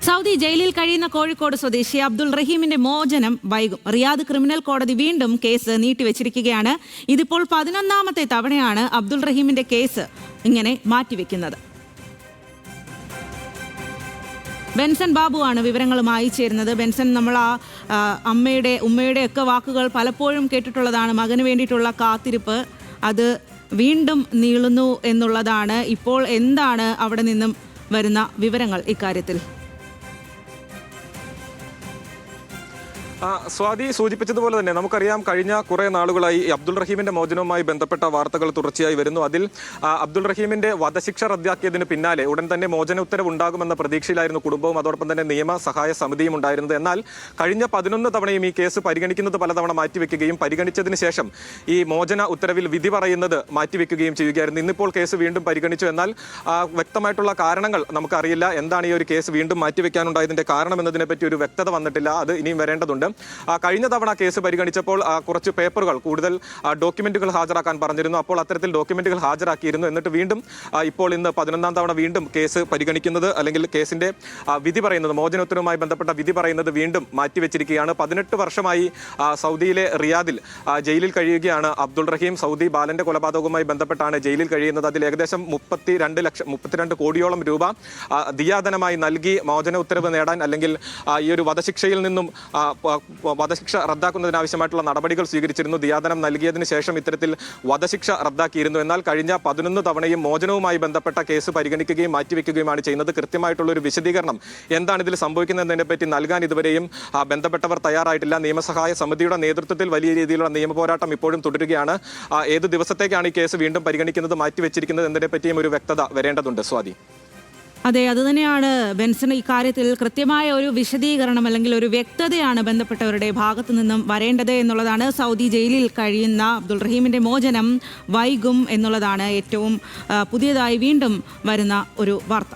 Saudi ജയിലിൽ കഴിയുന്ന കോഴിക്കോട് സ്വദേശി അബ്ദുൾ റഹീമിന്റെ മോചനം വൈകും. റിയാദ് ക്രിമിനൽ കോടതി വീണ്ടും കേസ് നീട്ടിവെച്ചിരിക്കുകയാണ്. ഇതിപ്പോൾ 11ാമത്തെ തവണയാണ് അബ്ദുൾ റഹീമിന്റെ കേസ് ഇങ്ങനെ മാറ്റിവെക്കുന്നത്. ബെൻസൺ ബാബുവാണ് വിവരങ്ങളുമായി ചേരുന്നത്. ബെൻസൺ, നമ്മൾ ഉമ്മയുടെ ഒക്കെ വാക്കുകൾ പലപ്പോഴും കേട്ടിട്ടുള്ളതാണ്. മകന് വേണ്ടിയിട്ടുള്ള കാത്തിരിപ്പ് അത് വീണ്ടും നീളുന്നു എന്നുള്ളതാണ്. ഇപ്പോൾ എന്താണ് അവിടെ നിന്നും വരുന്ന വിവരങ്ങൾ ഇക്കാര്യത്തിൽ? സ്വാതി സൂചിപ്പിച്ചതുപോലെ തന്നെ നമുക്കറിയാം, കഴിഞ്ഞ കുറേ നാളുകളായി അബ്ദുൾ റഹീമിന്റെ മോചനവുമായി ബന്ധപ്പെട്ട വാർത്തകൾ തുടർച്ചയായി വരുന്നു. അതിൽ അബ്ദുൾ റഹീമിന്റെ വധശിക്ഷ റദ്ദാക്കിയതിന് പിന്നാലെ ഉടൻ തന്നെ മോചന ഉത്തരവ് ഉണ്ടാകുമെന്ന പ്രതീക്ഷയിലായിരുന്നു കുടുംബവും അതോടൊപ്പം തന്നെ നിയമ സഹായ സമിതിയും ഉണ്ടായിരുന്നത്. എന്നാൽ കഴിഞ്ഞ 11 തവണയും ഈ കേസ് പരിഗണിക്കുന്നത് പലതവണ മാറ്റിവെക്കുകയും പരിഗണിച്ചതിന് ശേഷം ഈ മോചന ഉത്തരവിൽ വിധി പറയുന്നത് മാറ്റിവെക്കുകയും ചെയ്യുകയായിരുന്നു. ഇന്നിപ്പോൾ കേസ് വീണ്ടും പരിഗണിച്ചു. എന്നാൽ വ്യക്തമായിട്ടുള്ള കാരണങ്ങൾ നമുക്കറിയില്ല. എന്താണ് ഈ ഒരു കേസ് വീണ്ടും മാറ്റിവെക്കാനുണ്ടായതിന്റെ കാരണം എന്നതിനെപ്പറ്റി ഒരു വ്യക്തത വന്നിട്ടില്ല. അത് ഇനിയും വരേണ്ടതുണ്ട്. കഴിഞ്ഞ തവണ കേസ് പരിഗണിച്ചപ്പോൾ കുറച്ച് പേപ്പറുകൾ, കൂടുതൽ ഡോക്യുമെന്റുകൾ ഹാജരാക്കാൻ പറഞ്ഞിരുന്നു. അപ്പോൾ അത്തരത്തിൽ ഡോക്യുമെന്റുകൾ ഹാജരാക്കിയിരുന്നു. എന്നിട്ട് വീണ്ടും ഇപ്പോൾ ഇന്ന് 11ാം തവണ വീണ്ടും കേസ് പരിഗണിക്കുന്നത്, അല്ലെങ്കിൽ കേസിന്റെ വിധി പറയുന്നത്, മോചനോത്തരവുമായി ബന്ധപ്പെട്ട വിധി പറയുന്നത് വീണ്ടും മാറ്റിവെച്ചിരിക്കുകയാണ്. 18 വർഷമായി സൗദിയിലെ റിയാദിൽ ജയിലിൽ കഴിയുകയാണ് അബ്ദുൾ റഹീം. സൗദി ബാലന്റെ കൊലപാതകവുമായി ബന്ധപ്പെട്ടാണ് ജയിലിൽ കഴിയുന്നത്. അതിൽ ഏകദേശം 32 കോടിയോളം രൂപ ദിയാധനമായി നൽകി മോചന ഉത്തരവ് നേടാൻ, അല്ലെങ്കിൽ ഈ ഒരു വധശിക്ഷയിൽ നിന്നും വധശിക്ഷ റദ്ദാക്കുന്നതിനാവശ്യമായിട്ടുള്ള നടപടികൾ സ്വീകരിച്ചിരുന്നു. ദിയാദനം നൽകിയതിന് ശേഷം ഇത്തരത്തിൽ വധശിക്ഷ റദ്ദാക്കിയിരുന്നു. എന്നാൽ കഴിഞ്ഞ 11 തവണയും മോചനവുമായി ബന്ധപ്പെട്ട കേസ് പരിഗണിക്കുകയും മാറ്റിവെക്കുകയുമാണ് ചെയ്യുന്നത്. കൃത്യമായിട്ടുള്ള ഒരു വിശദീകരണം എന്താണ് ഇതിൽ സംഭവിക്കുന്നതിനെ പറ്റി നൽകാൻ ഇതുവരെയും ബന്ധപ്പെട്ടവർ തയ്യാറായിട്ടില്ല. നിയമസഹായ സമിതിയുടെ നേതൃത്വത്തിൽ വലിയ രീതിയിലുള്ള നിയമ പോരാട്ടം ഇപ്പോഴും തുടരുകയാണ്. ഏത് ദിവസത്തേക്കാണ് ഈ കേസ് വീണ്ടും പരിഗണിക്കുന്നത്, മാറ്റിവെച്ചിരിക്കുന്നത് എന്നതിനെ പറ്റിയും ഒരു വ്യക്തത വരേണ്ടതുണ്ട്. സ്വാതി. അതെ, അതുതന്നെയാണ് ബെൻസൺ. ഇക്കാര്യത്തിൽ കൃത്യമായ ഒരു വിശദീകരണം അല്ലെങ്കിൽ ഒരു വ്യക്തതയാണ് ബന്ധപ്പെട്ടവരുടെ ഭാഗത്തു നിന്നും വരേണ്ടത് എന്നുള്ളതാണ്. സൗദി ജയിലിൽ കഴിയുന്ന അബ്ദുൾ റഹീമിന്റെ മോചനം വൈകും എന്നുള്ളതാണ് ഏറ്റവും പുതിയതായി വീണ്ടും വരുന്ന ഒരു വാർത്ത.